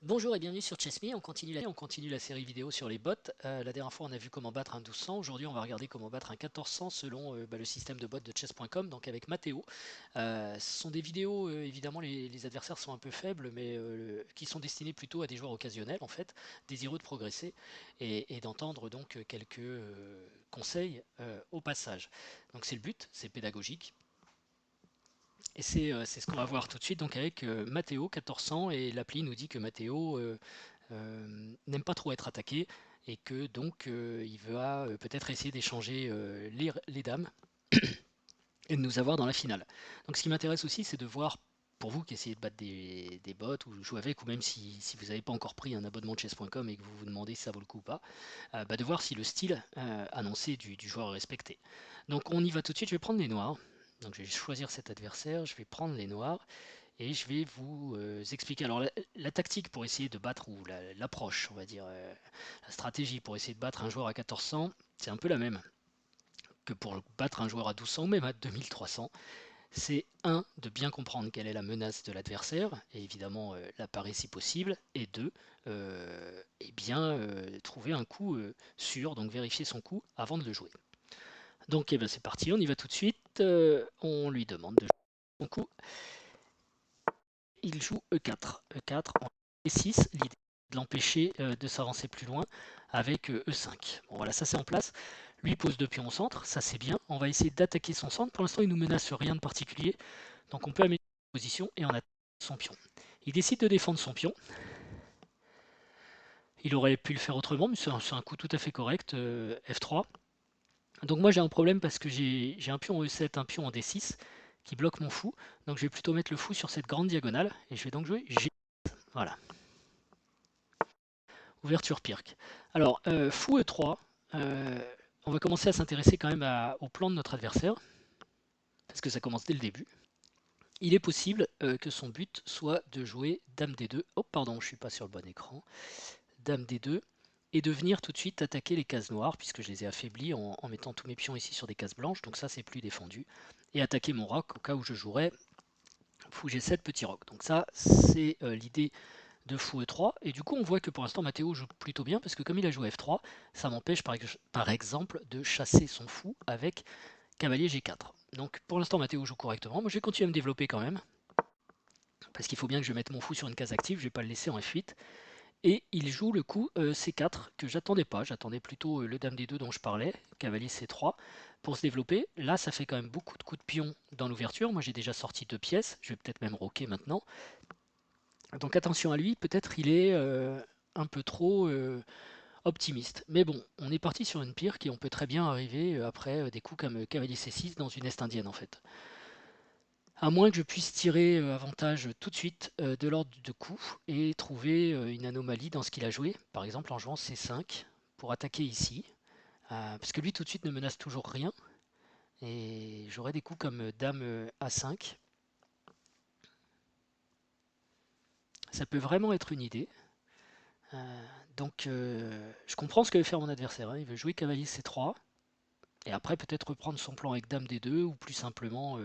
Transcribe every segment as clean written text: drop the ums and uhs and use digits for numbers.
Bonjour et bienvenue sur Chess.me, on continue la série vidéo sur les bots. La dernière fois on a vu comment battre un 1200, aujourd'hui on va regarder comment battre un 1400 selon le système de bots de chess.com, donc avec Matteo. Ce sont des vidéos, évidemment les adversaires sont un peu faibles, mais qui sont destinés plutôt à des joueurs occasionnels en fait, désireux de progresser et d'entendre donc quelques conseils au passage. Donc c'est le but, c'est pédagogique. Et c'est ce qu'on va voir tout de suite donc avec Matteo 1400 et l'appli nous dit que Matteo n'aime pas trop être attaqué et que donc il va peut-être essayer d'échanger les dames et de nous avoir dans la finale. Donc ce qui m'intéresse aussi c'est de voir pour vous qui essayez de battre des bots ou jouer avec, ou même si vous n'avez pas encore pris un abonnement de chess.com et que vous vous demandez si ça vaut le coup ou pas, de voir si le style annoncé du joueur est respecté. Donc on y va tout de suite, je vais prendre les noirs. Donc je vais choisir cet adversaire, je vais prendre les noirs et je vais vous expliquer. Alors la tactique pour essayer de battre, ou l'approche, on va dire, la stratégie pour essayer de battre un joueur à 1400, c'est un peu la même que pour battre un joueur à 1200 ou même à 2300. C'est un, de bien comprendre quelle est la menace de l'adversaire, et évidemment la parer si possible, et deux, et bien trouver un coup sûr, donc vérifier son coup avant de le jouer. Donc ben, c'est parti, on y va tout de suite. On lui demande de jouer son coup. Il joue E4. E4 en E6, l'idée est de l'empêcher de s'avancer plus loin avec E5. Bon voilà, ça c'est en place. Lui pose deux pions au centre, ça c'est bien. On va essayer d'attaquer son centre. Pour l'instant, il nous menace rien de particulier. Donc on peut améliorer sa position et on attaque son pion. Il décide de défendre son pion. Il aurait pu le faire autrement, mais c'est un coup tout à fait correct. F3. Donc moi j'ai un problème parce que j'ai un pion en E7, un pion en D6 qui bloque mon fou. Donc je vais plutôt mettre le fou sur cette grande diagonale. Et je vais donc jouer G. Voilà. Ouverture Pirc. Alors, fou E3, on va commencer à s'intéresser quand même au plan de notre adversaire, parce que ça commence dès le début. Il est possible que son but soit de jouer Dame D2. Oh, pardon, je ne suis pas sur le bon écran. Dame D2, et de venir tout de suite attaquer les cases noires, puisque je les ai affaiblies en mettant tous mes pions ici sur des cases blanches, donc ça c'est plus défendu. Et attaquer mon roc au cas où je jouerais fou G7 petit roc. Donc ça, c'est l'idée de fou E3, et du coup on voit que pour l'instant Matteo joue plutôt bien, parce que comme il a joué F3, ça m'empêche par exemple de chasser son fou avec cavalier G4. Donc pour l'instant Matteo joue correctement, moi je vais continuer à me développer quand même, parce qu'il faut bien que je mette mon fou sur une case active, je ne vais pas le laisser en F8, et il joue le coup C4 que j'attendais pas, j'attendais plutôt le dame D2 dont je parlais, cavalier C3, pour se développer. Là ça fait quand même beaucoup de coups de pion dans l'ouverture, moi j'ai déjà sorti 2 pièces, je vais peut-être même roquer maintenant. Donc attention à lui, peut-être il est un peu trop optimiste. Mais bon, on est parti sur une pire qui on peut très bien arriver après des coups comme cavalier C6 dans une est indienne en fait. À moins que je puisse tirer avantage tout de suite de l'ordre de coup et trouver une anomalie dans ce qu'il a joué, par exemple en jouant C5 pour attaquer ici, parce que lui tout de suite ne menace toujours rien, et j'aurais des coups comme dame A5. Ça peut vraiment être une idée. Donc je comprends ce que veut faire mon adversaire, hein. Il veut jouer cavalier C3, et après peut-être reprendre son plan avec dame D2, ou plus simplement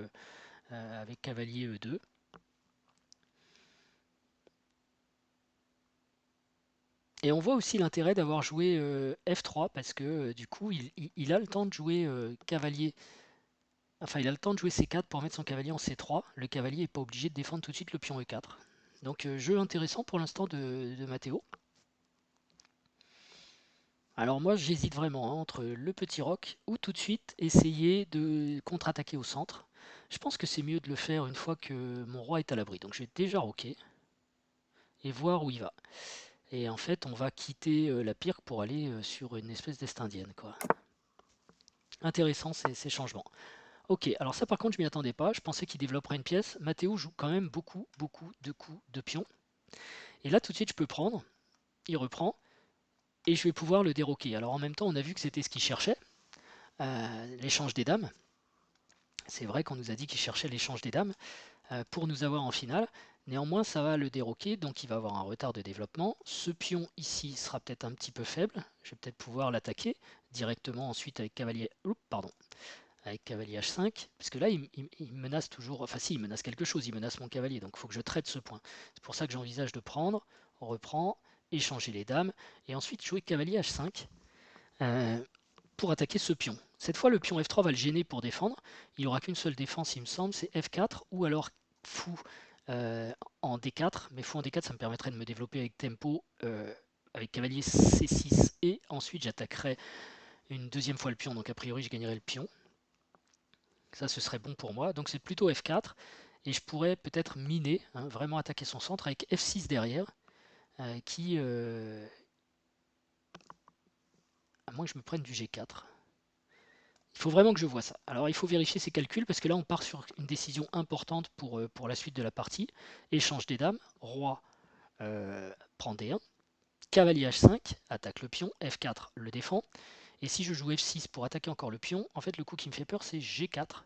avec cavalier E2. Et on voit aussi l'intérêt d'avoir joué F3, parce que du coup il a le temps de jouer cavalier, enfin il a le temps de jouer C4 pour mettre son cavalier en C3. Le cavalier n'est pas obligé de défendre tout de suite le pion E4. Donc jeu intéressant pour l'instant de Matteo. Alors moi j'hésite vraiment hein, entre le petit roc ou tout de suite essayer de contre-attaquer au centre. Je pense que c'est mieux de le faire une fois que mon roi est à l'abri. Donc je vais déjà roquer et voir où il va. Et en fait on va quitter la Pirque pour aller sur une espèce d'est indienne quoi. Intéressant ces changements. Ok, alors ça par contre je m'y attendais pas, je pensais qu'il développerait une pièce. Matteo joue quand même beaucoup de coups de pion. Et là tout de suite je peux prendre, il reprend, et je vais pouvoir le déroquer. Alors en même temps on a vu que c'était ce qu'il cherchait, l'échange des dames. C'est vrai qu'on nous a dit qu'il cherchait l'échange des dames pour nous avoir en finale. Néanmoins, ça va le déroquer, donc il va avoir un retard de développement. Ce pion ici sera peut-être un petit peu faible. Je vais peut-être pouvoir l'attaquer directement ensuite avec cavalier. Oups, pardon. avec cavalier H5, parce que là, il menace toujours, enfin si, il menace quelque chose, il menace mon cavalier, donc il faut que je traite ce point. C'est pour ça que j'envisage de prendre, on reprend, échanger les dames, et ensuite jouer cavalier H5 pour attaquer ce pion. Cette fois, le pion F3 va le gêner pour défendre, il n'y aura qu'une seule défense, il me semble, c'est F4, ou alors fou en D4, mais fou en D4, ça me permettrait de me développer avec tempo, avec cavalier C6, et ensuite j'attaquerai une deuxième fois le pion, donc a priori je gagnerai le pion. Ça, ce serait bon pour moi. Donc c'est plutôt F4. Et je pourrais peut-être miner, hein, vraiment attaquer son centre avec F6 derrière, qui... à moins que je me prenne du G4. Il faut vraiment que je vois ça. Alors il faut vérifier ces calculs, parce que là on part sur une décision importante pour la suite de la partie. Échange des dames, roi prend D1, cavalier H5, attaque le pion, F4 le défend. Et si je joue F6 pour attaquer encore le pion, en fait le coup qui me fait peur c'est G4,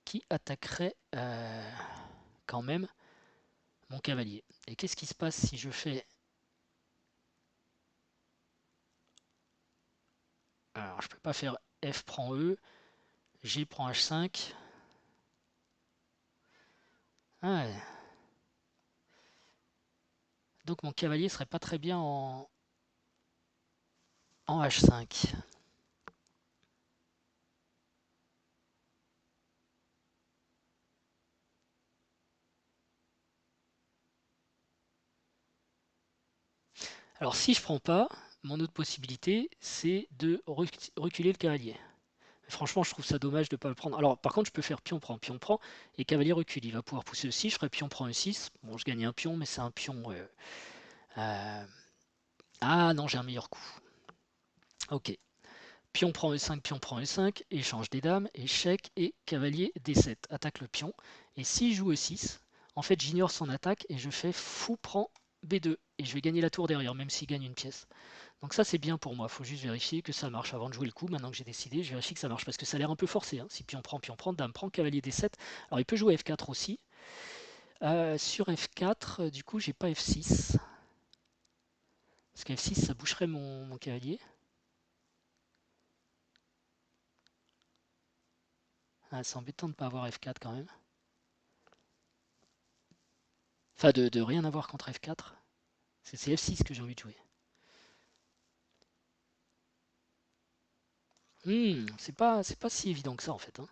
qui attaquerait quand même mon cavalier. Et qu'est-ce qui se passe si je fais... Alors, je peux pas faire F prend E, G prend H5. Ah ouais. Donc mon cavalier serait pas très bien en H5. Alors si je prends pas, mon autre possibilité, c'est de reculer le cavalier. Franchement, je trouve ça dommage de ne pas le prendre. Alors, par contre, je peux faire pion prend, et cavalier recule. Il va pouvoir pousser aussi. Je ferai pion prend E6. Bon, je gagne un pion, mais c'est un pion... Ah non, j'ai un meilleur coup. Ok. Pion prend E5, échange des dames, échec, et cavalier D7. Attaque le pion. Et s'il joue E6, en fait, j'ignore son attaque, et je fais fou prend B2. Et je vais gagner la tour derrière, même s'il gagne une pièce. Donc ça c'est bien pour moi, il faut juste vérifier que ça marche avant de jouer le coup. Maintenant que j'ai décidé, je vérifie que ça marche parce que ça a l'air un peu forcé. Hein. Si pion prend, dame prend, cavalier D7. Alors il peut jouer F4 aussi. Sur F4, du coup j'ai pas F6. Parce que F6 ça boucherait mon cavalier. Ah, c'est embêtant de ne pas avoir F4 quand même. Enfin de rien avoir contre F4. C'est F6 que j'ai envie de jouer. C'est pas si évident que ça en fait. Hein.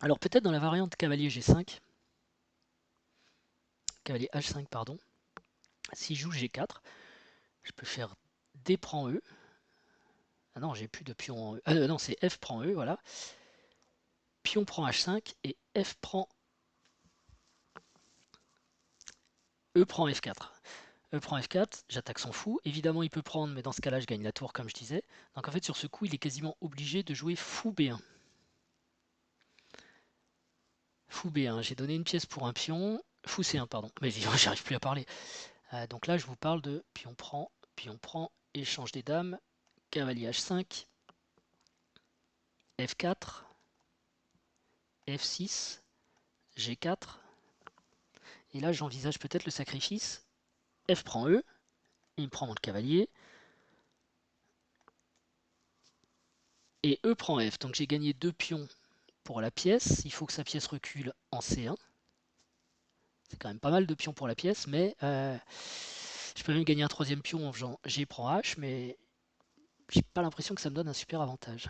Alors peut-être dans la variante cavalier G5, cavalier H5 pardon, si je joue G4, je peux faire D prend E. Ah non, j'ai plus de pion en E. Ah non, c'est F prend E, voilà. Pion prend H5 et F prend E prend F4. E prend F4, j'attaque son fou. Évidemment, il peut prendre, mais dans ce cas-là, je gagne la tour, comme je disais. Donc en fait, sur ce coup, il est quasiment obligé de jouer fou B1. Fou B1, j'ai donné une pièce pour un pion. Fou C1, pardon. Mais j'arrive plus à parler. Donc là, je vous parle de pion prend, échange des dames, cavalier H5, F4, F6, G4. Et là, j'envisage peut-être le sacrifice. F prend E, il me prend mon cavalier. Et E prend F. Donc j'ai gagné 2 pions pour la pièce. Il faut que sa pièce recule en C1. C'est quand même pas mal de pions pour la pièce, mais je peux même gagner un troisième pion en faisant G prend H, mais j'ai pas l'impression que ça me donne un super avantage.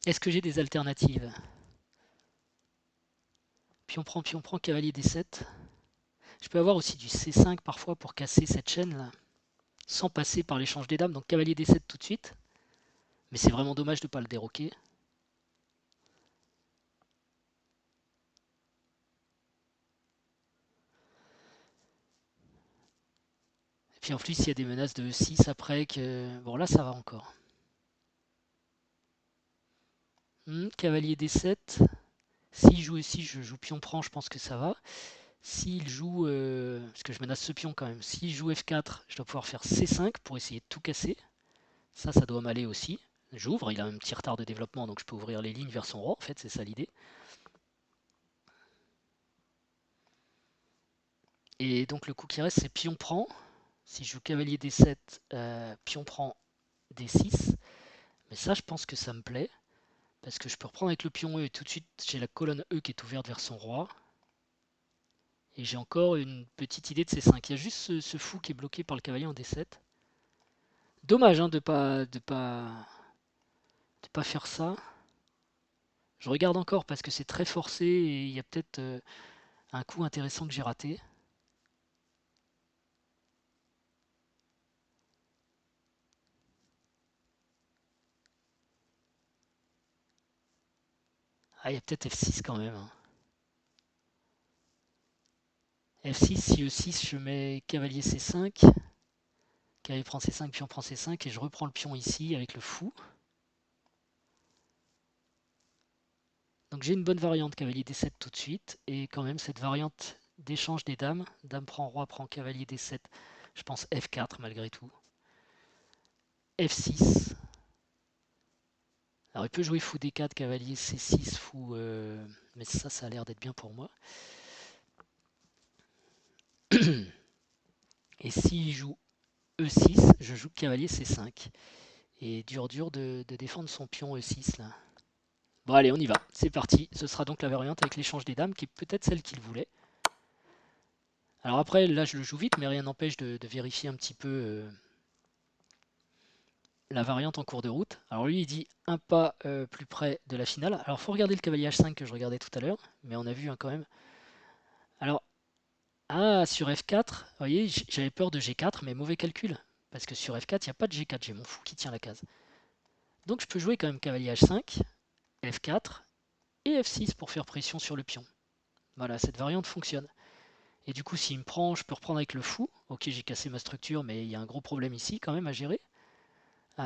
Est-ce que j'ai des alternatives? Pion prend, cavalier D7. Je peux avoir aussi du C5 parfois pour casser cette chaîne là, sans passer par l'échange des dames. Donc cavalier D7 tout de suite. Mais c'est vraiment dommage de ne pas le déroquer. Et puis en plus, il y a des menaces de 6 après que... Bon là, ça va encore. Cavalier D7. S'il joue ici, je joue pion prend, je pense que ça va. S'il joue, parce que je menace ce pion quand même, s'il joue F4, je dois pouvoir faire C5 pour essayer de tout casser. Ça doit m'aller aussi. J'ouvre, il a un petit retard de développement, donc je peux ouvrir les lignes vers son roi, en fait, c'est ça l'idée. Et donc le coup qui reste, c'est pion prend. Si je joue cavalier D7, pion prend D6. Mais ça, je pense que ça me plaît. Parce que je peux reprendre avec le pion E et tout de suite, j'ai la colonne E qui est ouverte vers son roi. Et j'ai encore une petite idée de C5. Il y a juste ce fou qui est bloqué par le cavalier en D7. Dommage hein, de pas faire ça. Je regarde encore parce que c'est très forcé et il y a peut-être un coup intéressant que j'ai raté. Ah, il y a peut-être F6 quand même, hein. F6, si E6, je mets cavalier C5. Cavalier prend C5, pion prend C5 et je reprends le pion ici avec le fou. Donc j'ai une bonne variante cavalier D7 tout de suite et quand même cette variante d'échange des dames. Dame prend roi, prend cavalier D7. Je pense F4 malgré tout. F6. Alors il peut jouer fou D4, cavalier C6, fou... mais ça a l'air d'être bien pour moi. Et s'il joue E6, je joue cavalier C5. Et dur de défendre son pion E6 là. Bon allez, on y va, c'est parti. Ce sera donc la variante avec l'échange des dames qui est peut-être celle qu'il voulait. Alors après, là je le joue vite, mais rien n'empêche de vérifier un petit peu la variante en cours de route. Alors lui il dit un pas plus près de la finale. Alors il faut regarder le cavalier H5 que je regardais tout à l'heure, mais on a vu hein, quand même. Alors, sur F4, vous voyez, j'avais peur de G4, mais mauvais calcul. Parce que sur F4, il n'y a pas de G4, j'ai mon fou qui tient la case. Donc je peux jouer quand même cavalier H5, F4 et F6 pour faire pression sur le pion. Voilà, cette variante fonctionne. Et du coup, s'il me prend, je peux reprendre avec le fou. Ok, j'ai cassé ma structure, mais il y a un gros problème ici quand même à gérer. Je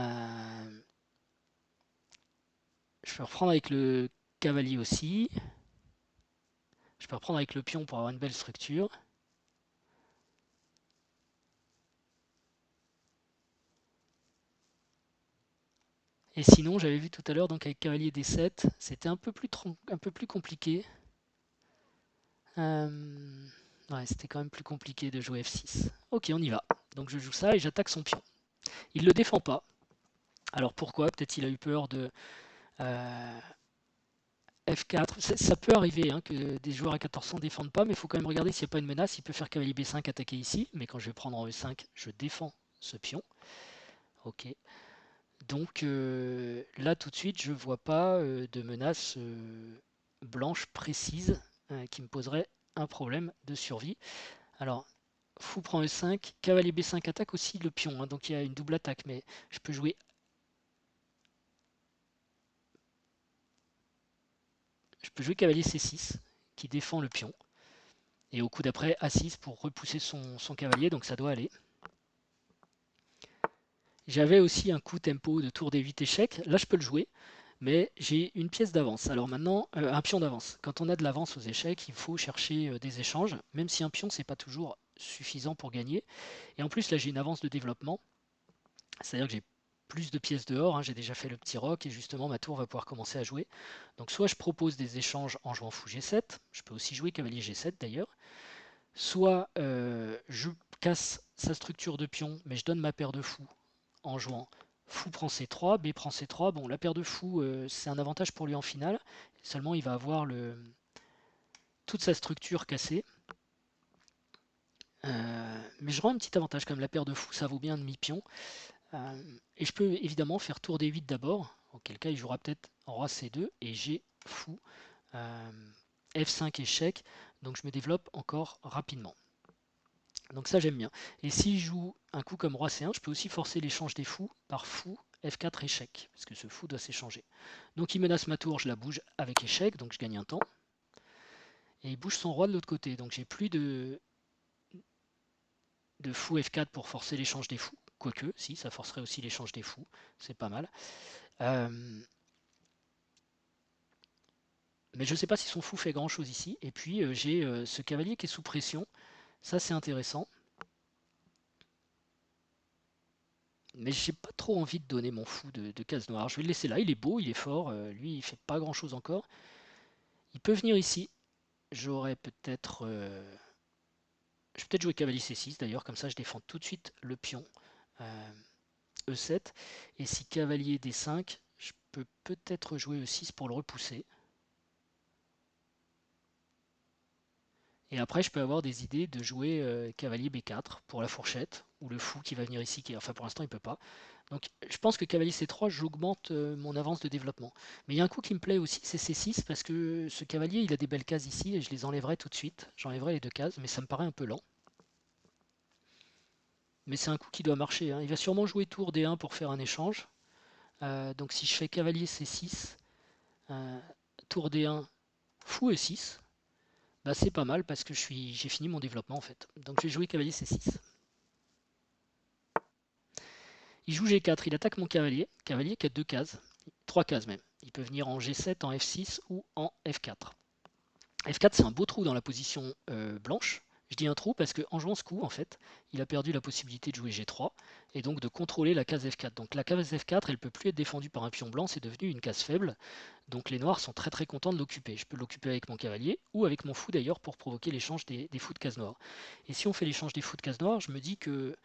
peux reprendre avec le cavalier aussi. Je peux reprendre avec le pion pour avoir une belle structure. Et sinon, j'avais vu tout à l'heure, donc avec cavalier D7, c'était un peu plus compliqué. Ouais, c'était quand même plus compliqué de jouer F6. Ok, on y va. Donc je joue ça et j'attaque son pion. Il ne le défend pas. Alors pourquoi? Peut-être il a eu peur de F4. Ça peut arriver hein, que des joueurs à 1400 ne défendent pas, mais il faut quand même regarder s'il n'y a pas une menace. Il peut faire cavalier B5 attaquer ici, mais quand je vais prendre en E5, je défends ce pion. Ok. Donc là tout de suite, je ne vois pas de menace blanche précise qui me poserait un problème de survie. Alors, fou prend E5, cavalier B5 attaque aussi le pion, hein, donc il y a une double attaque, mais je peux jouer cavalier C6 qui défend le pion. Et au coup d'après, A6 pour repousser son cavalier, donc ça doit aller. J'avais aussi un coup tempo de tour D8 échec, là je peux le jouer, mais j'ai une pièce d'avance. Alors maintenant, un pion d'avance. Quand on a de l'avance aux échecs, il faut chercher des échanges, même si un pion c'est pas toujours suffisant pour gagner. Et en plus là j'ai une avance de développement, c'est-à-dire que j'ai plus de pièces dehors, hein, j'ai déjà fait le petit roc et justement ma tour va pouvoir commencer à jouer. Donc soit je propose des échanges en jouant fou G7, je peux aussi jouer cavalier G7 d'ailleurs, soit je casse sa structure de pion mais je donne ma paire de fous en jouant fou prend C3, B prend C3. Bon, la paire de fous, c'est un avantage pour lui en finale. Seulement, il va avoir toute sa structure cassée. Mais je rends un petit avantage quand même. La paire de fous, ça vaut bien un demi-pion. Et je peux évidemment faire tour D8 d'abord. Auquel cas, il jouera peut-être roi C2 et G fou. F5 échec. Donc, je me développe encore rapidement. Donc ça j'aime bien. Et s'il joue un coup comme roi C1, je peux aussi forcer l'échange des fous par fou F4 échec, parce que ce fou doit s'échanger. Donc il menace ma tour, je la bouge avec échec, donc je gagne un temps. Et il bouge son roi de l'autre côté, donc j'ai plus de fou F4 pour forcer l'échange des fous. Quoique, si, ça forcerait aussi l'échange des fous, c'est pas mal. Mais je ne sais pas si son fou fait grand chose ici. Et puis j'ai ce cavalier qui est sous pression, ça c'est intéressant. Mais j'ai pas trop envie de donner mon fou de case noire. Je vais le laisser là, il est beau, il est fort, lui il fait pas grand chose encore. Il peut venir ici. J'aurais peut-être Je vais peut-être jouer cavalier C6 d'ailleurs, comme ça je défends tout de suite le pion E7. Et si cavalier D5, je peux peut-être jouer E6 pour le repousser. Et après, je peux avoir des idées de jouer cavalier B4 pour la fourchette, ou le fou qui va venir ici, enfin pour l'instant il peut pas. Donc je pense que cavalier C3, j'augmente mon avance de développement. Mais il y a un coup qui me plaît aussi, c'est C6, parce que ce cavalier, il a des belles cases ici, et je les enlèverai tout de suite. J'enlèverai les deux cases, mais ça me paraît un peu lent. Mais c'est un coup qui doit marcher, hein. Il va sûrement jouer tour D1 pour faire un échange. Donc si je fais cavalier C6, tour D1, fou E6, bah c'est pas mal parce que j'ai fini mon développement en fait. Donc je vais jouer cavalier C6. Il joue G4, il attaque mon cavalier. Cavalier qui a deux cases, trois cases même. Il peut venir en G7, en F6 ou en F4. F4 c'est un beau trou dans la position blanche. Je dis un trou parce qu'en jouant ce coup, en fait, il a perdu la possibilité de jouer G3 et donc de contrôler la case F4. Donc la case F4, elle ne peut plus être défendue par un pion blanc, c'est devenu une case faible. Donc les noirs sont très très contents de l'occuper. Je peux l'occuper avec mon cavalier ou avec mon fou d'ailleurs pour provoquer l'échange des fous de case noire. Et si on fait l'échange des fous de case noire, je me dis que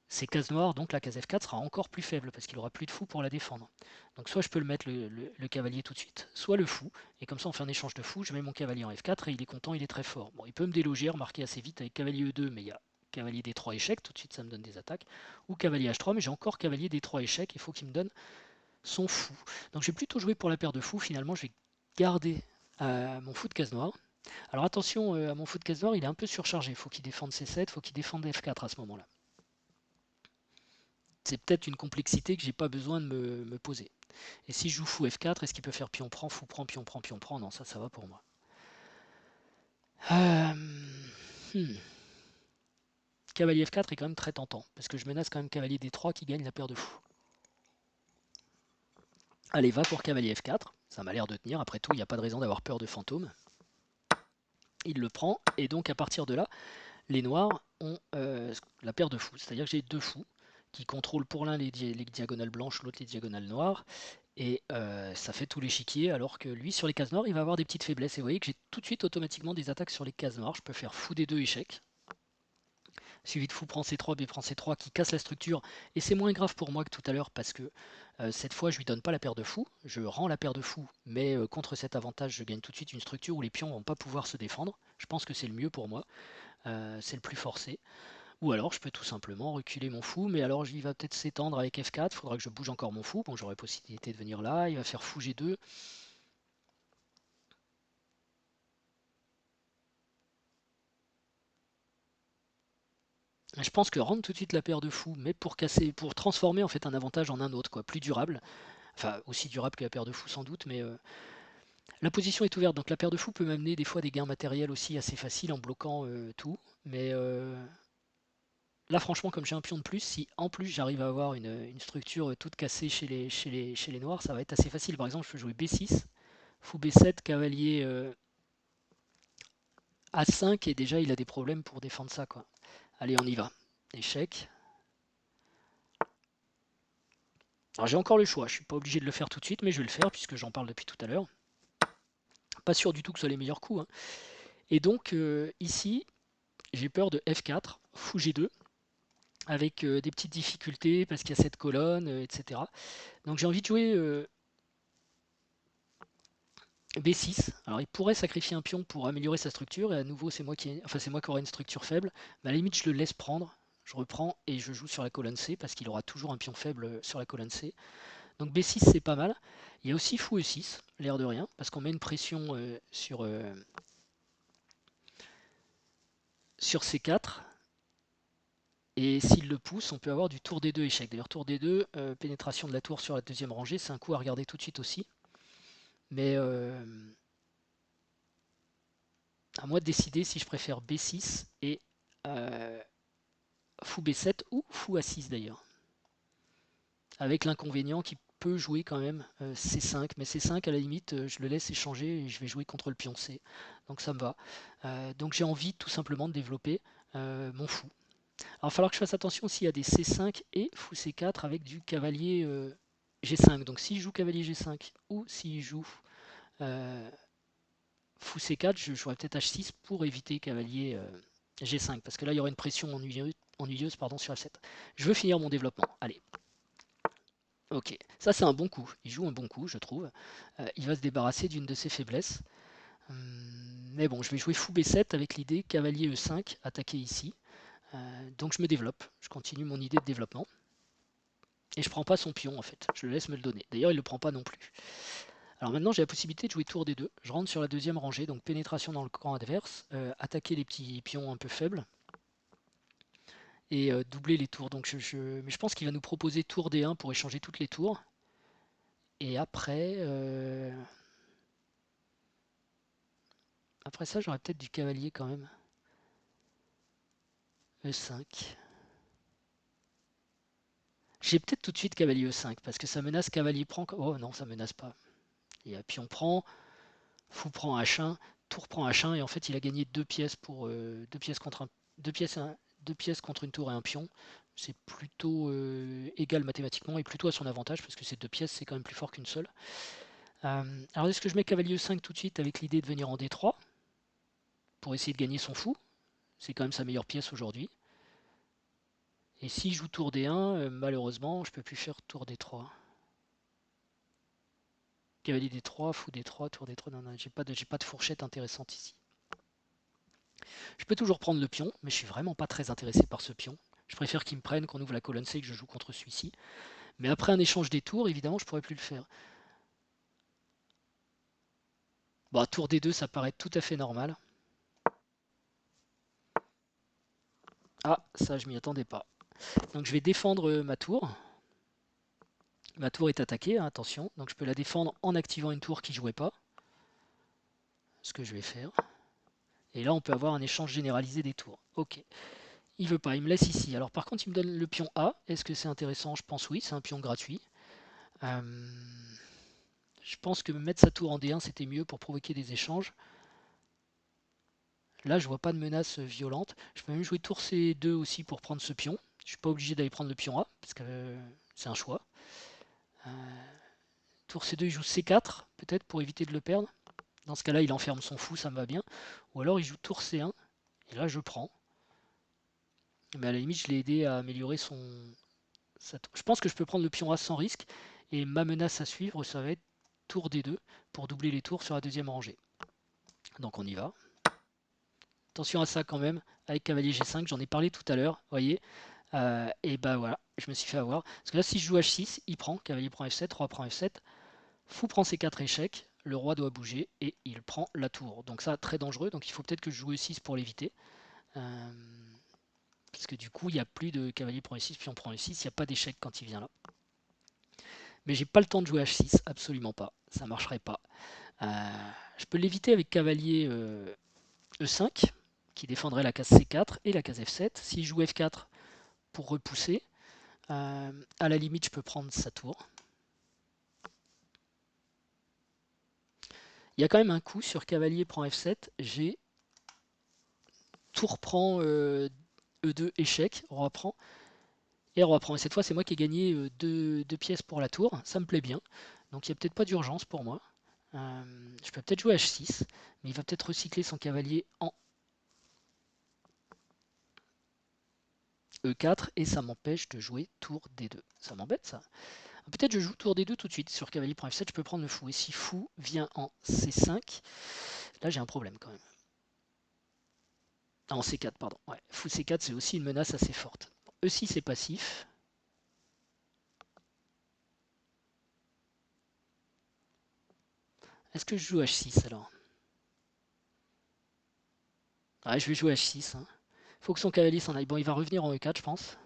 ces cases noires, donc la case F4 sera encore plus faible parce qu'il aura plus de fou pour la défendre. Donc soit je peux le mettre le cavalier tout de suite, soit le fou, et comme ça on fait un échange de fou, je mets mon cavalier en F4 et il est content, il est très fort. Bon, il peut me déloger, remarquer assez vite avec cavalier E2, mais il y a cavalier D3 échec, tout de suite ça me donne des attaques, ou cavalier H3, mais j'ai encore cavalier D3 échec, il faut qu'il me donne son fou. Donc je vais plutôt jouer pour la paire de fous, finalement je vais garder mon fou de case noire. Alors attention à mon fou de case noire, il est un peu surchargé, il faut qu'il défende C7, il faut qu'il défende F4 à ce moment-là. C'est peut-être une complexité que j'ai pas besoin de me poser. Et si je joue fou F4, est-ce qu'il peut faire pion prend, fou prend, pion prend, pion prend? Non, ça va pour moi. Cavalier F4 est quand même très tentant, parce que je menace quand même cavalier D3 qui gagne la paire de fous. Allez, va pour cavalier F4, ça m'a l'air de tenir, après tout, il n'y a pas de raison d'avoir peur de fantôme. Il le prend, et donc à partir de là, les noirs ont la paire de fous, c'est-à-dire que j'ai deux fous qui contrôlent pour l'un les diagonales blanches, l'autre les diagonales noires, et ça fait tout l'échiquier, alors que lui, sur les cases noires, il va avoir des petites faiblesses, et vous voyez que j'ai tout de suite automatiquement des attaques sur les cases noires, je peux faire fou D2 échec, suivi de fou prend C3, B prend C3 qui casse la structure, et c'est moins grave pour moi que tout à l'heure, parce que cette fois je lui donne pas la paire de fous, je rends la paire de fous, mais contre cet avantage je gagne tout de suite une structure où les pions vont pas pouvoir se défendre, je pense que c'est le mieux pour moi. C'est le plus forcé. Ou alors je peux tout simplement reculer mon fou, mais alors il va peut-être s'étendre avec F4, il faudra que je bouge encore mon fou, bon j'aurai possibilité de venir là, il va faire fou G2. Je pense que rendre tout de suite la paire de fous, mais pour casser, pour transformer en fait un avantage en un autre, quoi, plus durable, enfin aussi durable que la paire de fous sans doute, mais la position est ouverte, donc la paire de fous peut m'amener des fois des gains matériels aussi assez faciles en bloquant tout, mais là, franchement, comme j'ai un pion de plus, si en plus j'arrive à avoir une structure toute cassée chez les noirs, ça va être assez facile. Par exemple, je peux jouer B6, fou B7, cavalier A5, et déjà il a des problèmes pour défendre ça, quoi. Allez, on y va. Échec. Alors j'ai encore le choix, je suis pas obligé de le faire tout de suite, mais je vais le faire puisque j'en parle depuis tout à l'heure. Pas sûr du tout que ce soit les meilleurs coups, hein. Et donc ici, j'ai peur de F4, fou G2, avec des petites difficultés parce qu'il y a cette colonne, etc. Donc j'ai envie de jouer B6. Alors il pourrait sacrifier un pion pour améliorer sa structure, et à nouveau c'est moi qui aurai une structure faible, mais à la limite je le laisse prendre, je reprends et je joue sur la colonne C parce qu'il aura toujours un pion faible sur la colonne C. Donc B6 c'est pas mal. Il y a aussi fou E6, l'air de rien, parce qu'on met une pression sur C4. Et s'il le pousse, on peut avoir du tour D2 échec. D'ailleurs, tour D2, pénétration de la tour sur la deuxième rangée, c'est un coup à regarder tout de suite aussi. Mais à moi de décider si je préfère B6 et fou B7 ou fou A6 d'ailleurs. Avec l'inconvénient qui peut jouer quand même C5, mais C5 à la limite je le laisse échanger et je vais jouer contre le pion C, donc ça me va. Donc j'ai envie tout simplement de développer mon fou. Alors il va falloir que je fasse attention s'il y a des C5 et fou C4 avec du cavalier G5, donc s'il joue cavalier G5 ou s'il joue fou C4, je jouerai peut-être H6 pour éviter cavalier G5, parce que là il y aurait une pression ennuyeuse pardon, sur F7. Je veux finir mon développement. Allez. Ok, ça c'est un bon coup. Il joue un bon coup, je trouve. Il va se débarrasser d'une de ses faiblesses. Mais bon, je vais jouer fou B7 avec l'idée cavalier E5, attaquer ici. Donc je me développe, je continue mon idée de développement. Et je prends pas son pion en fait, je le laisse me le donner. D'ailleurs il le prend pas non plus. Alors maintenant j'ai la possibilité de jouer tour D2. Je rentre sur la deuxième rangée, donc pénétration dans le camp adverse, attaquer les petits pions un peu faibles et doubler les tours. Donc mais je pense qu'il va nous proposer tour D1 pour échanger toutes les tours. Et après, après ça j'aurais peut-être du cavalier quand même. E5. J'ai peut-être tout de suite cavalier E5 parce que ça menace cavalier prend. Oh non, ça menace pas. Il y a pion prend, fou prend H1, tour prend H1 et en fait il a gagné deux pièces pour deux pièces contre deux pièces contre une tour et un pion. C'est plutôt égal mathématiquement et plutôt à son avantage parce que ces deux pièces c'est quand même plus fort qu'une seule. Alors est-ce que je mets cavalier E5 tout de suite avec l'idée de venir en D3 pour essayer de gagner son fou? C'est quand même sa meilleure pièce aujourd'hui. Et si je joue tour D1, malheureusement je peux plus faire tour D3. Cavalier D3, fou D3, tour D3, non, j'ai pas de fourchette intéressante ici. Je peux toujours prendre le pion, mais je suis vraiment pas très intéressé par ce pion. Je préfère qu'il me prenne, qu'on ouvre la colonne C et que je joue contre celui-ci. Mais après un échange des tours, évidemment, je pourrais plus le faire. Bon, tour D2, ça paraît tout à fait normal. Ah, ça, je m'y attendais pas. Donc je vais défendre ma tour. Ma tour est attaquée, hein, attention. Donc je peux la défendre en activant une tour qui ne jouait pas. Ce que je vais faire. Et là, on peut avoir un échange généralisé des tours. Ok. Il veut pas, il me laisse ici. Alors par contre, il me donne le pion A. Est-ce que c'est intéressant? Je pense oui, c'est un pion gratuit. Je pense que mettre sa tour en D1, c'était mieux pour provoquer des échanges. Là, je vois pas de menace violente. Je peux même jouer tour C2 aussi pour prendre ce pion. Je suis pas obligé d'aller prendre le pion A, parce que c'est un choix. Tour C2, il joue C4, peut-être pour éviter de le perdre. Dans ce cas-là, il enferme son fou, ça me va bien. Ou alors il joue tour C1, et là je prends. Mais à la limite, je l'ai aidé à améliorer sa tour. Je pense que je peux prendre le pion A sans risque, et ma menace à suivre, ça va être tour D2, pour doubler les tours sur la deuxième rangée. Donc on y va. Attention à ça quand même, avec cavalier G5, j'en ai parlé tout à l'heure, voyez. Et bah voilà, je me suis fait avoir. Parce que là, si je joue H6, il prend, cavalier prend F7, roi prend F7, fou prend C4 échec, le roi doit bouger et il prend la tour. Donc ça, très dangereux, donc il faut peut-être que je joue E6 pour l'éviter. Parce que du coup, il n'y a plus de cavalier prend E6, puis on prend E6, il n'y a pas d'échec quand il vient là. Mais j'ai pas le temps de jouer H6, absolument pas, ça marcherait pas. Je peux l'éviter avec cavalier E5, qui défendrait la case C4 et la case F7. S'il joue F4 pour repousser, à la limite, je peux prendre sa tour. Il y a quand même un coup sur cavalier prend F7. J'ai tour prend E2 échec, roi prend. Et roi prend. Et cette fois, c'est moi qui ai gagné deux pièces pour la tour. Ça me plaît bien. Donc il n'y a peut-être pas d'urgence pour moi. Je peux peut-être jouer H6, mais il va peut-être recycler son cavalier en E4 et ça m'empêche de jouer tour D2. Ça m'embête ça. Peut-être je joue tour D2 tout de suite. Sur cavalier prend F7, je peux prendre le fou. Et si fou vient en C5, là j'ai un problème quand même. Ah, en C4, pardon. Ouais, fou C4, c'est aussi une menace assez forte. E6 c'est passif. Est-ce que je joue H6 alors? Ouais, je vais jouer H6. Hein. Faut que son cavalier s'en aille. Bon, il va revenir en E4, je pense.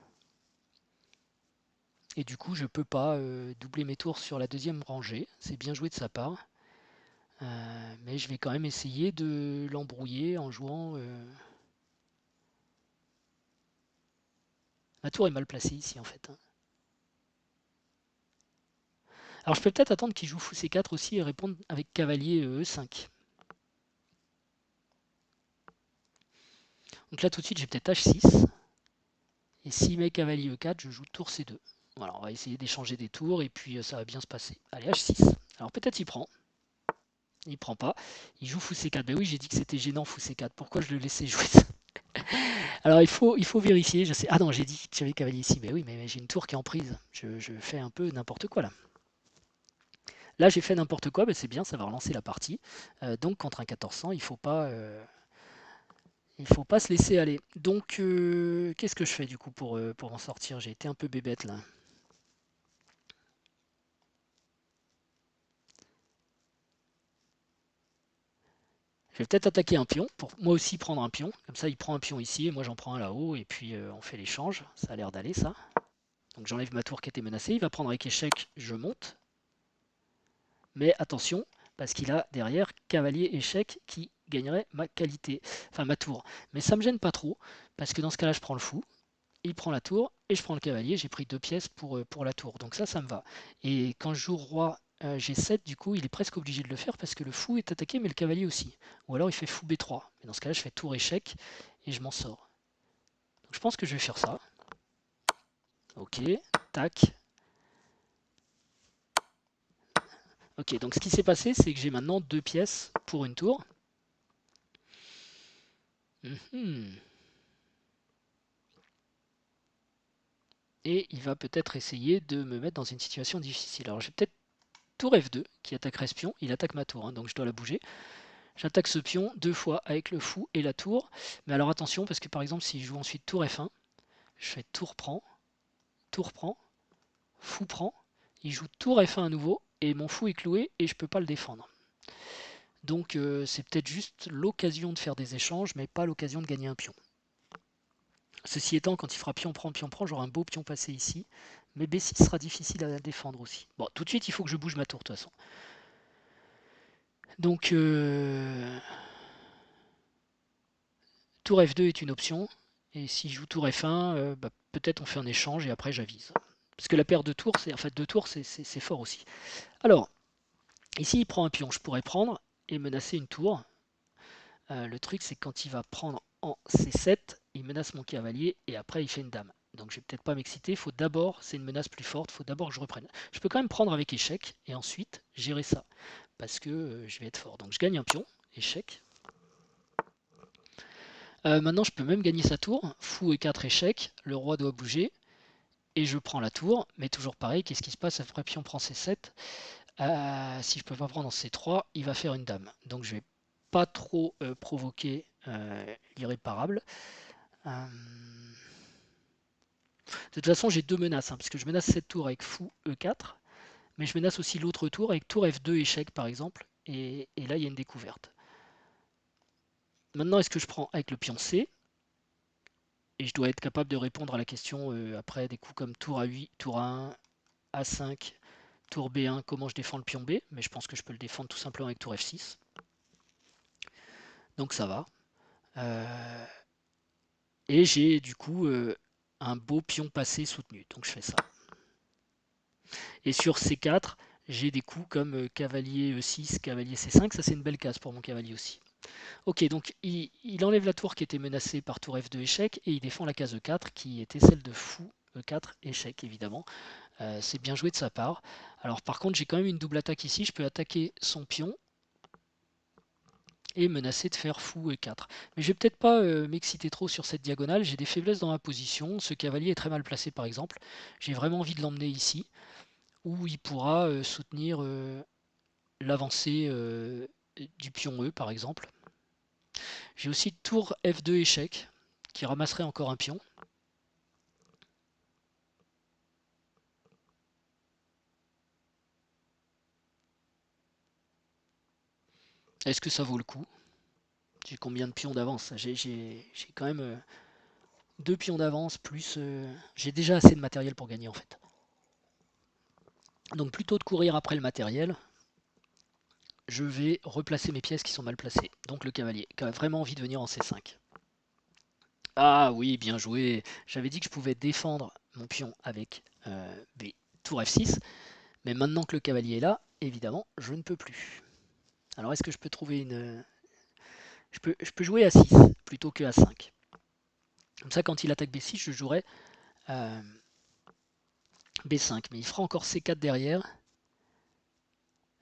Et du coup, je peux pas doubler mes tours sur la deuxième rangée. C'est bien joué de sa part. Mais je vais quand même essayer de l'embrouiller en jouant... Ma tour est mal placée ici, en fait. Hein. Alors, je peux peut-être attendre qu'il joue fou C4 aussi et répondre avec cavalier E5. Donc là, tout de suite, j'ai peut-être H6. Et s'il met cavalier E4, je joue tour C2. Voilà, on va essayer d'échanger des tours et puis ça va bien se passer. Allez, H6. Alors peut-être il prend. Il prend pas. Il joue fou C4. Ben oui, j'ai dit que c'était gênant fou C4. Pourquoi je le laissais jouer ça? Alors il faut vérifier, je sais. Ah non, j'ai dit que j'avais cavalier ici, mais oui, mais j'ai une tour qui est en prise. Je fais un peu n'importe quoi là. Là j'ai fait n'importe quoi, mais c'est bien, ça va relancer la partie. Donc contre un 1400, il faut pas se laisser aller. Donc qu'est-ce que je fais du coup pour m'en sortir? J'ai été un peu bébête là. Je vais peut-être attaquer un pion pour moi aussi prendre un pion. Comme ça, il prend un pion ici et moi j'en prends un là-haut et puis on fait l'échange. Ça a l'air d'aller ça. Donc j'enlève ma tour qui était menacée. Il va prendre avec échec, je monte. Mais attention, parce qu'il a derrière cavalier échec qui gagnerait ma qualité, enfin ma tour. Mais ça me gêne pas trop, parce que dans ce cas-là, je prends le fou, il prend la tour, et je prends le cavalier, j'ai pris 2 pièces pour la tour. Donc ça me va. Et quand je joue roi G7, du coup, il est presque obligé de le faire, parce que le fou est attaqué, mais le cavalier aussi. Ou alors il fait fou B3. Mais dans ce cas-là, je fais tour échec, et je m'en sors. Donc je pense que je vais faire ça. Ok, tac. Ok, donc ce qui s'est passé, c'est que j'ai maintenant 2 pièces pour une tour. Et il va peut-être essayer de me mettre dans une situation difficile. Alors j'ai peut-être tour F2 qui attaquerait ce pion, il attaque ma tour, hein, donc je dois la bouger. J'attaque ce pion 2 fois avec le fou et la tour, mais alors attention parce que par exemple si je joue ensuite tour F1, je fais tour prend, fou prend, il joue tour F1 à nouveau et mon fou est cloué et je peux pas le défendre. Donc c'est peut-être juste l'occasion de faire des échanges, mais pas l'occasion de gagner un pion. Ceci étant, quand il fera pion prend, j'aurai un beau pion passé ici. Mais B6 sera difficile à défendre aussi. Bon, tout de suite, il faut que je bouge ma tour de toute façon. Donc, tour F2 est une option. Et si je joue tour F1, bah, peut-être on fait un échange et après j'avise. Parce que la paire de tours, en fait, 2 tours, c'est fort aussi. Alors, ici, il prend un pion. Je pourrais prendre et menacer une tour. Le truc, c'est que quand il va prendre en C7, il menace mon cavalier et après il fait une dame. Donc je vais peut-être pas m'exciter, faut d'abord, c'est une menace plus forte, faut d'abord que je reprenne. Je peux quand même prendre avec échec et ensuite gérer ça, parce que je vais être fort. Donc je gagne un pion, échec. Maintenant je peux même gagner sa tour, fou et 4 échecs, le roi doit bouger, et je prends la tour, mais toujours pareil, qu'est-ce qui se passe après pion prend C7? Si je peux pas prendre en C3, il va faire une dame. Donc je vais pas trop provoquer l'irréparable. Euh, De toute façon, j'ai 2 menaces, hein, parce que je menace cette tour avec fou E4, mais je menace aussi l'autre tour avec tour F2 échec par exemple, et là il y a une découverte. Maintenant, est-ce que je prends avec le pion C? Et je dois être capable de répondre à la question après des coups comme tour A8, tour A1, A5, tour B1, comment je défends le pion B, mais je pense que je peux le défendre tout simplement avec tour F6. Donc ça va. Et j'ai du coup un beau pion passé soutenu, donc je fais ça. Et sur C4, j'ai des coups comme cavalier E6, cavalier C5, ça c'est une belle case pour mon cavalier aussi. Ok, donc il enlève la tour qui était menacée par tour F2 échec et il défend la case E4 qui était celle de fou E4 échec évidemment. C'est bien joué de sa part. Alors par contre j'ai quand même une double attaque ici, je peux attaquer son pion et menacer de faire fou E4. Mais je vais peut-être pas m'exciter trop sur cette diagonale, j'ai des faiblesses dans ma position, ce cavalier est très mal placé par exemple, j'ai vraiment envie de l'emmener ici, où il pourra soutenir l'avancée du pion E par exemple. J'ai aussi tour F2 échec qui ramasserait encore un pion. Est-ce que ça vaut le coup? J'ai combien de pions d'avance? J'ai quand même 2 pions d'avance plus... j'ai déjà assez de matériel pour gagner en fait. Donc plutôt de courir après le matériel, je vais replacer mes pièces qui sont mal placées. Donc le cavalier qui a vraiment envie de venir en C5. Ah oui, bien joué. J'avais dit que je pouvais défendre mon pion avec B, tour F6. Mais maintenant que le cavalier est là, évidemment, je ne peux plus. Alors est-ce que je peux trouver une... Je peux jouer à 6 plutôt que à 5. Comme ça, quand il attaque B6, je jouerai euh, B5. Mais il fera encore C4 derrière.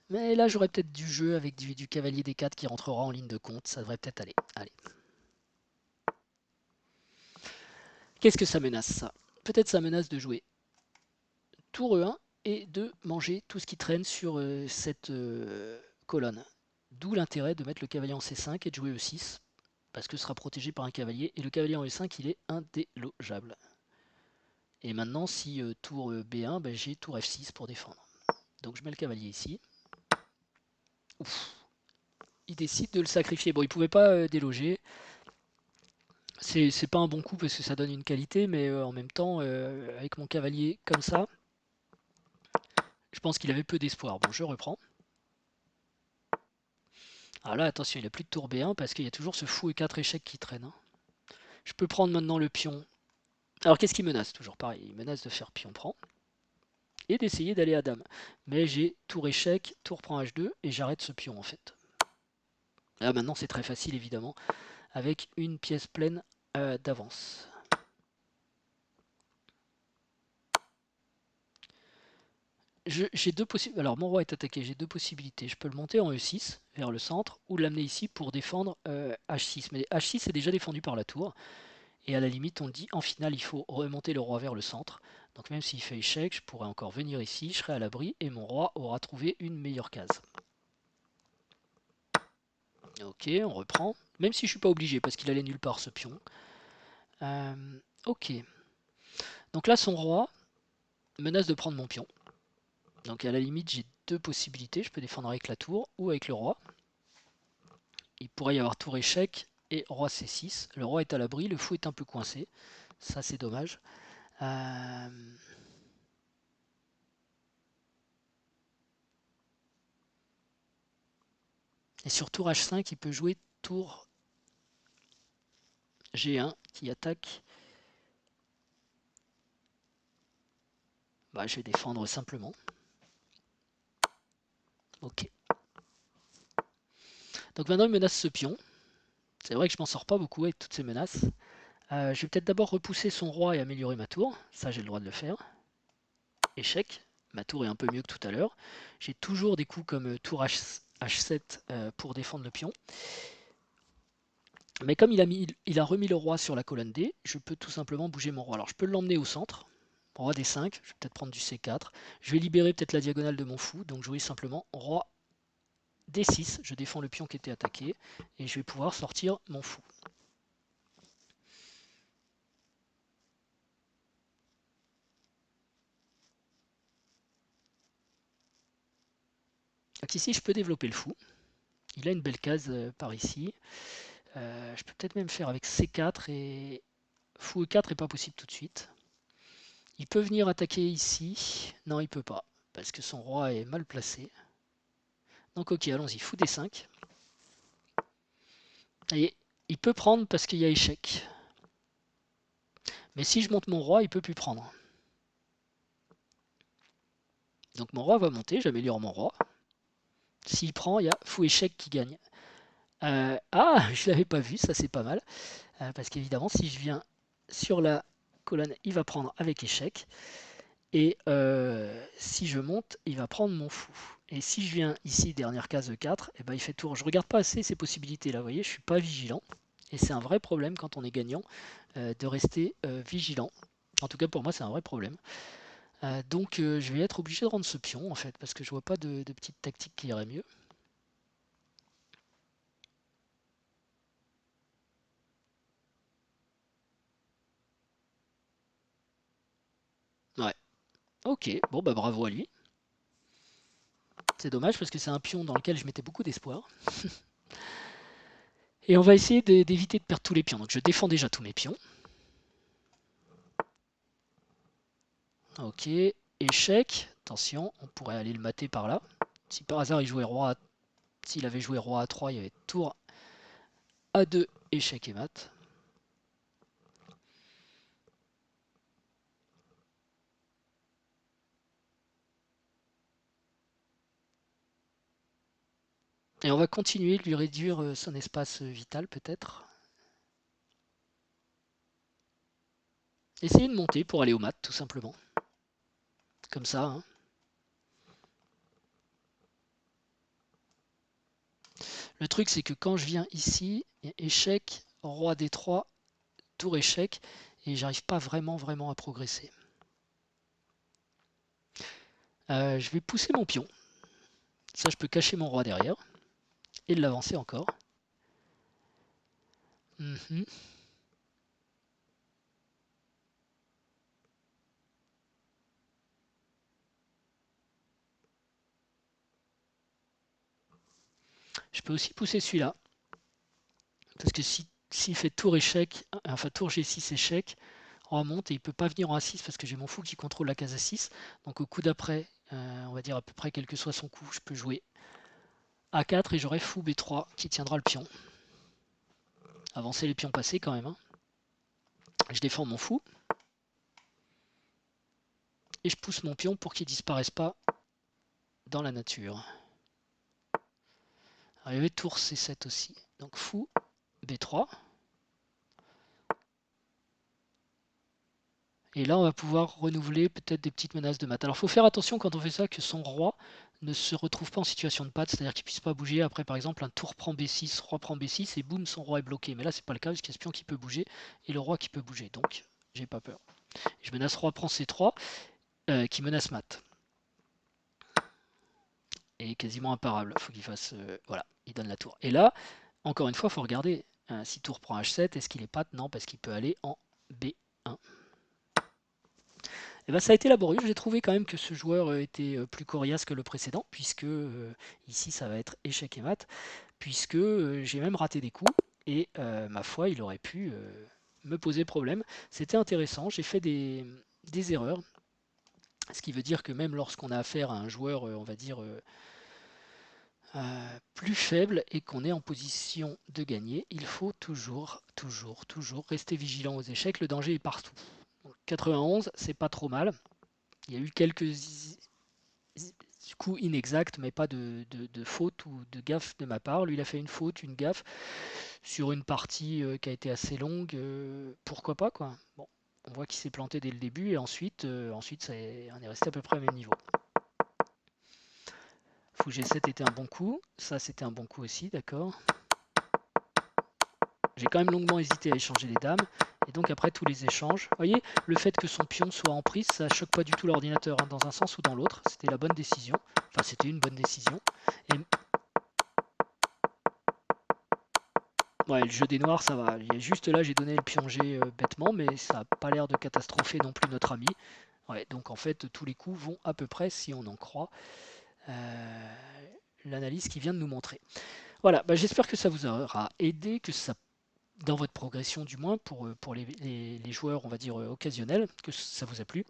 Mais là, j'aurai peut-être du jeu avec du cavalier D4 qui rentrera en ligne de compte. Ça devrait peut-être aller. Allez. Qu'est-ce que ça menace ça? Peut-être ça menace de jouer tour E1 et de manger tout ce qui traîne sur cette colonne. D'où l'intérêt de mettre le cavalier en C5 et de jouer E6, parce que ce sera protégé par un cavalier, et le cavalier en E5 il est indélogeable. Et maintenant si tour B1, ben, j'ai tour F6 pour défendre. Donc je mets le cavalier ici. Ouf. Il décide de le sacrifier. Bon, il pouvait pas déloger. C'est pas un bon coup parce que ça donne une qualité, mais en même temps, avec mon cavalier comme ça, je pense qu'il avait peu d'espoir. Bon, je reprends. Ah là, attention, il n'a plus de tour B1 parce qu'il y a toujours ce fou et 4 échecs qui traînent. Hein. Je peux prendre maintenant le pion. Alors qu'est-ce qu'il menace? Toujours pareil, il menace de faire pion prend et d'essayer d'aller à dame. Mais j'ai tour échec, tour prend H2 et j'arrête ce pion en fait. Là maintenant c'est très facile évidemment avec une pièce pleine d'avance. J'ai deux possibilités. Alors mon roi est attaqué, j'ai deux possibilités. Je peux le monter en E6 vers le centre ou l'amener ici pour défendre H6. Mais H6 est déjà défendu par la tour. Et à la limite, on dit en finale, il faut remonter le roi vers le centre. Donc même s'il fait échec, je pourrais encore venir ici, je serai à l'abri et mon roi aura trouvé une meilleure case. Ok, on reprend. Même si je suis pas obligé parce qu'il allait nulle part ce pion. Ok. Donc là, son roi menace de prendre mon pion. Donc à la limite, j'ai deux possibilités. Je peux défendre avec la tour ou avec le roi. Il pourrait y avoir tour échec et roi C6. Le roi est à l'abri, le fou est un peu coincé. Ça, c'est dommage. Et sur tour H5, il peut jouer tour G1 qui attaque. Bah, je vais défendre simplement. Ok. Donc maintenant, il menace ce pion. C'est vrai que je m'en sors pas beaucoup avec toutes ces menaces. Je vais peut-être d'abord repousser son roi et améliorer ma tour. Ça, j'ai le droit de le faire. Échec. Ma tour est un peu mieux que tout à l'heure. J'ai toujours des coups comme tour H7 pour défendre le pion. Mais comme il a remis le roi sur la colonne D, je peux tout simplement bouger mon roi. Alors je peux l'emmener au centre. Roi D5, je vais peut-être prendre du C4. Je vais libérer peut-être la diagonale de mon fou. Donc jouer simplement roi D6. Je défends le pion qui était attaqué. Et je vais pouvoir sortir mon fou. Donc ici, je peux développer le fou. Il a une belle case par ici. Je peux peut-être même faire avec C4 et fou E4 n'est pas possible tout de suite. Il peut venir attaquer ici. Non, il peut pas, parce que son roi est mal placé. Donc ok, allons-y, fou D5. Et il peut prendre parce qu'il y a échec. Mais si je monte mon roi, il peut plus prendre. Donc mon roi va monter, j'améliore mon roi. S'il prend, il y a fou échec qui gagne. Ah, je l'avais pas vu, ça c'est pas mal. Parce qu'évidemment, si je viens sur la colonne, il va prendre avec échec. Et si je monte, il va prendre mon fou. Et si je viens ici, dernière case 4, et ben il fait tour. Je regarde pas assez ces possibilités là, vous voyez, je suis pas vigilant. Et c'est un vrai problème quand on est gagnant de rester vigilant. En tout cas pour moi c'est un vrai problème. Donc je vais être obligé de rendre ce pion en fait, parce que je vois pas de petite tactique qui irait mieux. Ouais. Ok, bon bah bravo à lui. C'est dommage parce que c'est un pion dans lequel je mettais beaucoup d'espoir. Et on va essayer d'éviter de perdre tous les pions. Donc je défends déjà tous mes pions. Ok, échec. Attention, on pourrait aller le mater par là. Si par hasard il jouait roi, s'il avait joué roi A3, il y avait tour A2, échec et mat. Et on va continuer de lui réduire son espace vital peut-être. Essayer de monter pour aller au mat tout simplement. Comme ça. Hein. Le truc c'est que quand je viens ici, échec, roi D3, tour échec. et j'arrive pas vraiment à progresser. Je vais pousser mon pion. Ça, je peux cacher mon roi derrière et l'avancer encore. Je peux aussi pousser celui-là. Parce que s'il fait tour échec, enfin tour G6 échec, on remonte et il peut pas venir en A6 parce que j'ai mon fou qui contrôle la case A6. Donc au coup d'après, on va dire à peu près quel que soit son coup, je peux jouer A4 et j'aurai fou B3 qui tiendra le pion. Avancer les pions passés quand même. Hein. Je défends mon fou. Et je pousse mon pion pour qu'il disparaisse pas dans la nature. Alors, il y avait tour C7 aussi. Donc fou B3. Et là, on va pouvoir renouveler peut-être des petites menaces de mat. Alors, il faut faire attention quand on fait ça que son roi ne se retrouve pas en situation de patte, c'est-à-dire qu'il ne puisse pas bouger. Après, par exemple, un tour prend B6, roi prend B6, et boum, son roi est bloqué. Mais là, c'est pas le cas, parce qu'il y a ce pion qui peut bouger, et le roi qui peut bouger. Donc, j'ai pas peur. Je menace roi prend C3, qui menace mat. Et quasiment imparable. Il faut qu'il fasse... voilà, il donne la tour. Et là, encore une fois, il faut regarder. Si tour prend H7, est-ce qu'il est patte? Non, parce qu'il peut aller en B1. Et ben, ça a été laborieux. J'ai trouvé quand même que ce joueur était plus coriace que le précédent, puisque ici ça va être échec et mat, puisque j'ai même raté des coups, et ma foi, il aurait pu me poser problème. C'était intéressant, j'ai fait des erreurs, ce qui veut dire que même lorsqu'on a affaire à un joueur, on va dire, plus faible et qu'on est en position de gagner, il faut toujours rester vigilant aux échecs. Le danger est partout. Donc, 91, c'est pas trop mal. Il y a eu quelques coups inexacts, mais pas de faute ou de gaffe de ma part. Lui, il a fait une faute, une gaffe sur une partie qui a été assez longue. Pourquoi pas, quoi. Bon, on voit qu'il s'est planté dès le début et ensuite on est resté à peu près au même niveau. Fou G7 était un bon coup. Ça, c'était un bon coup aussi, d'accord. J'ai quand même longuement hésité à échanger les dames. Et donc après tous les échanges, vous voyez, le fait que son pion soit en prise, ça choque pas du tout l'ordinateur, hein, dans un sens ou dans l'autre. C'était la bonne décision. Enfin, c'était une bonne décision. Et ouais, le jeu des noirs, ça va. Juste là, j'ai donné le pion G bêtement, mais ça n'a pas l'air de catastropher non plus notre ami. Ouais, donc en fait, tous les coups vont à peu près, si on en croit, l'analyse qu'il vient de nous montrer. Voilà, bah, j'espère que ça vous aura aidé, que ça, dans votre progression du moins, pour les joueurs, on va dire, occasionnels, que ça vous a plu.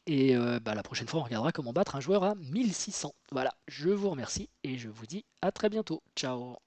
Et bah, la prochaine fois, on regardera comment battre un joueur à 1600. Voilà, je vous remercie et je vous dis à très bientôt. Ciao!